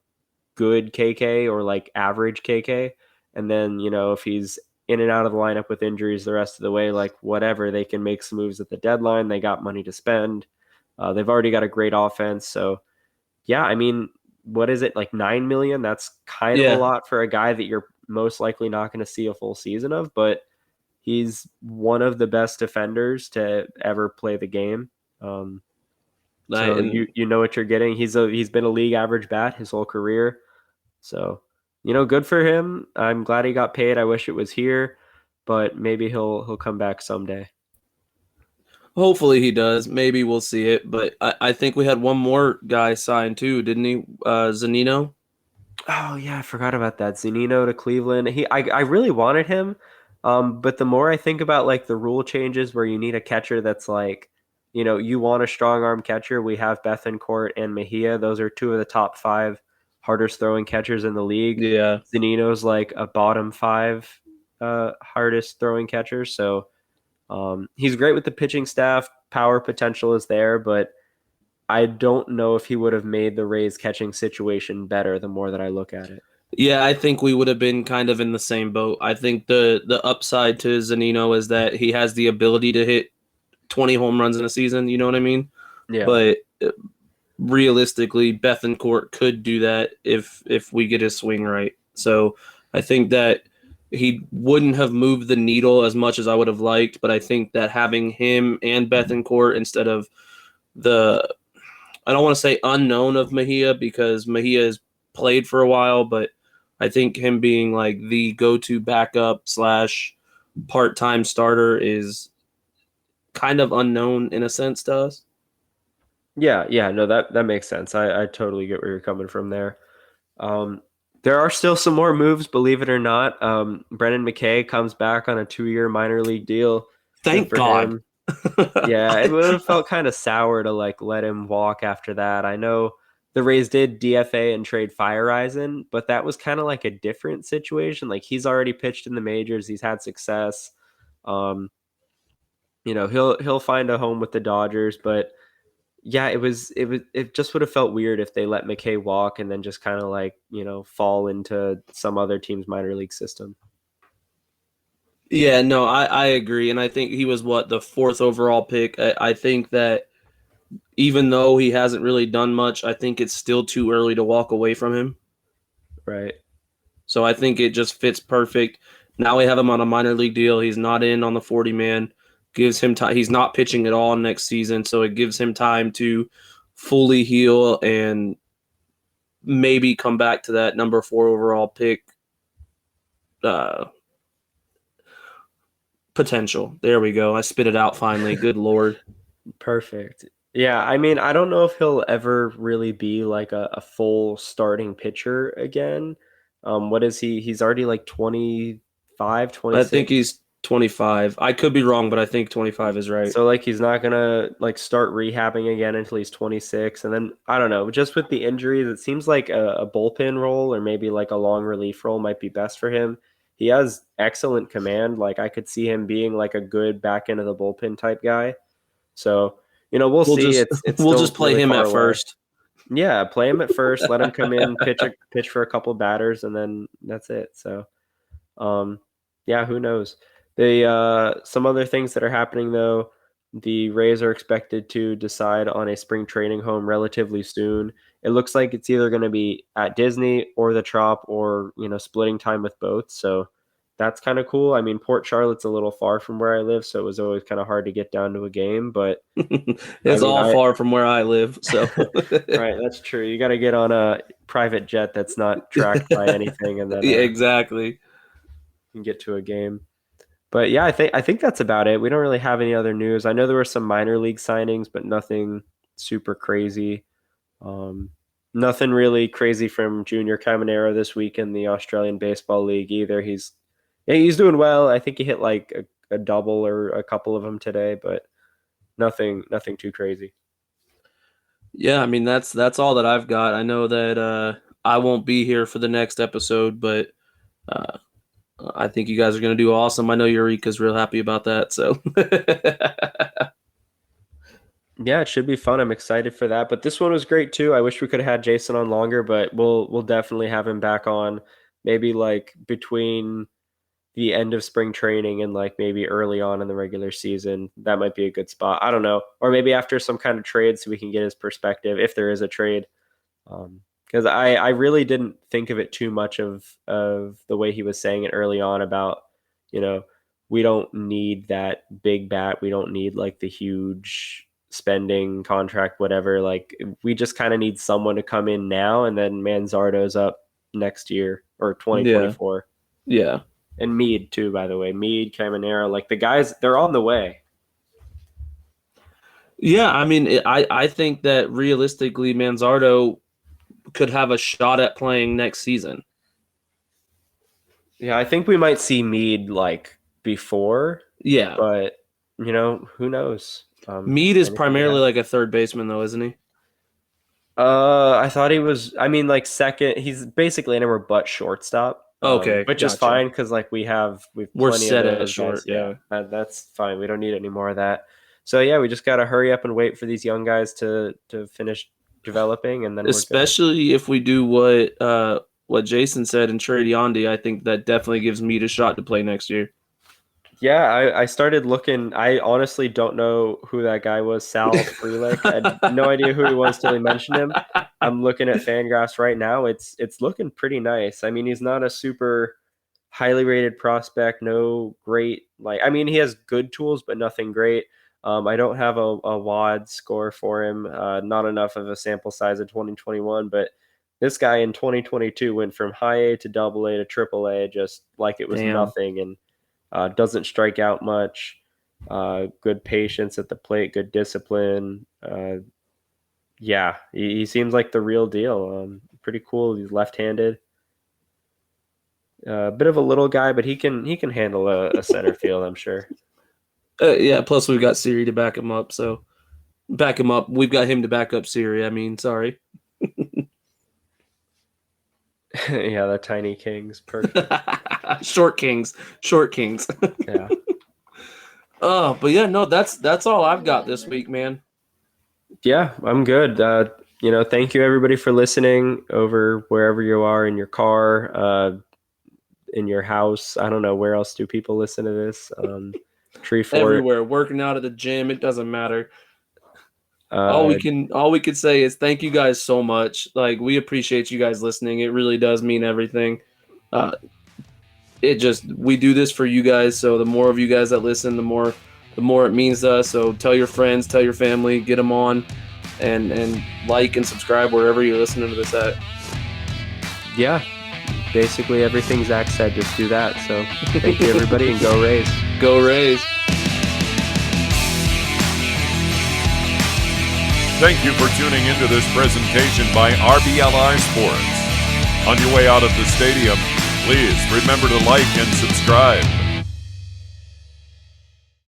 good KK or like average KK. And then, if he's in and out of the lineup with injuries the rest of the way, like whatever, they can make some moves at the deadline. They got money to spend. They've already got a great offense. So, yeah, I mean, what is it, like 9 million? That's kind of a Yeah. lot for a guy that you're most likely not going to see a full season of, but he's one of the best defenders to ever play the game. So And you know what you're getting. He's been a league average bat his whole career. So, good for him. I'm glad he got paid. I wish it was here, but maybe he'll come back someday. hopefully he does. Maybe we'll see it. But I think we had one more guy signed too, didn't he? Zanino. Oh yeah, I forgot about that. Zunino to Cleveland. I really wanted him, but the more I think about like the rule changes where you need a catcher that's like, you want a strong arm catcher. We have Bethancourt and Mejia. Those are two of the top 5 hardest throwing catchers in the league. Yeah. Zunino's like a bottom 5 hardest throwing catcher. So he's great with the pitching staff. Power potential is there, but I don't know if he would have made the Rays catching situation better the more that I look at it. Yeah, I think we would have been kind of in the same boat. I think the upside to Zanino is that he has the ability to hit 20 home runs in a season. You know what I mean? Yeah. But realistically, Bethancourt could do that if we get his swing right. So I think that he wouldn't have moved the needle as much as I would have liked. But I think that having him and Bethancourt instead of I don't want to say unknown of Mejia because Mejia has played for a while, but I think him being like the go-to backup / part-time starter is kind of unknown in a sense to us. Yeah, no, that makes sense. I totally get where you're coming from there. There are still some more moves, believe it or not. Brennan McKay comes back on a 2-year minor league deal. Thank Good for God. him. Yeah, it would have felt kind of sour to like let him walk after that. I know the Rays did DFA and trade Fireisen, but that was kind of like a different situation. Like he's already pitched in the majors, he's had success. He'll find a home with the Dodgers, but yeah, it just would have felt weird if they let McKay walk and then just kind of like, fall into some other team's minor league system. Yeah, no, I agree. And I think he was the 4th overall pick. I think that even though he hasn't really done much, I think it's still too early to walk away from him. Right. So I think it just fits perfect. Now we have him on a minor league deal. He's not in on the 40-man. Gives him time. He's not pitching at all next season, so it gives him time to fully heal and maybe come back to that number 4 overall pick potential. There we go. I spit it out finally. Good Lord. Perfect. Yeah, I mean, I don't know if he'll ever really be like a full starting pitcher again. What is he? He's already like 25, 26. I think he's 25. I could be wrong, but I think 25 is right. So like he's not gonna like start rehabbing again until he's 26, and then I don't know. Just with the injuries, it seems like a bullpen role or maybe like a long relief role might be best for him. He has excellent command. Like I could see him being like a good back end of the bullpen type guy. So we'll see. Just, It's we'll still just play really him far at away. first. Yeah, play him at first. Let him come in, pitch for a couple batters, and then that's it. So, yeah, who knows? Some other things that are happening though. The Rays are expected to decide on a spring training home relatively soon. It looks like it's either going to be at Disney or the Trop, or splitting time with both. So, that's kind of cool. I mean, Port Charlotte's a little far from where I live, so it was always kind of hard to get down to a game. But It's all far from where I live, so right, that's true. You got to get on a private jet that's not tracked by anything, and then yeah, exactly. you can get to a game. But yeah, I think that's about it. We don't really have any other news. I know there were some minor league signings, but nothing super crazy. Nothing really crazy from Junior Caminero this week in the Australian Baseball League either. He's doing well. I think he hit like a double or a couple of them today, but nothing too crazy. Yeah, I mean that's all that I've got. I know that I won't be here for the next episode, but I think you guys are going to do awesome. I know Eureka's real happy about that. So yeah, it should be fun. I'm excited for that. But this one was great too. I wish we could have had Jason on longer, but we'll definitely have him back on maybe like between the end of spring training and like maybe early on in the regular season. That might be a good spot. I don't know. Or maybe after some kind of trade so we can get his perspective if there is a trade. Because I really didn't think of it too much of the way he was saying it early on about, we don't need that big bat. We don't need like the huge spending contract, whatever. Like we just kind of need someone to come in now, and then Manzardo's up next year or 2024. Yeah. And Mead too, by the way. Mead, Caminero, like the guys, they're on the way. Yeah, I mean, I think that realistically Manzardo could have a shot at playing next season. Yeah, I think we might see Mead like before. Yeah. But, who knows? Mead is primarily like a third baseman, though, isn't he? I thought he was, like second. He's basically anywhere but shortstop. Okay. Which is fine because like we're set of at short. Guys. Yeah. That's fine. We don't need any more of that. So yeah, we just got to hurry up and wait for these young guys to finish developing, and then especially if we do what Jason said and trade Yandy, I think that definitely gives Mead a shot to play next year. Yeah, I started looking. I honestly don't know who that guy was, Sal Frelick. I had no idea who he was till he mentioned him. I'm looking at Fangraphs right now. It's looking pretty nice. I mean, he's not a super highly rated prospect. No great he has good tools, but nothing great. I don't have a WAD score for him. Not enough of a sample size of 2021, but this guy in 2022 went from high A to double A to triple A just like it was nothing, and doesn't strike out much. Good patience at the plate, good discipline. Yeah, he seems like the real deal. Pretty cool. He's left-handed. Bit of a little guy, but he can handle a center field, I'm sure. Yeah, plus we've got Siri to back him up, so back him up. We've got him to back up Siri. I mean, sorry. Yeah, the tiny kings. Perfect. Short kings. Yeah. Oh, but yeah, no, that's all I've got this week, man. Yeah, I'm good. Thank you everybody for listening over wherever you are, in your car, in your house. I don't know, where else do people listen to this? Tree Fort. Everywhere, working out at the gym, it doesn't matter. All we could say is thank you guys so much. Like, we appreciate you guys listening. It really does mean everything. We do this for you guys. So the more of you guys that listen, the more it means to us. So tell your friends, tell your family, get them on, and like and subscribe wherever you're listening to this at. Yeah, basically everything Zach said, just do that. So thank you everybody, and go Rays. Go Rays. Thank you for tuning into this presentation by RBLR Sports. On your way out of the stadium, please remember to like and subscribe.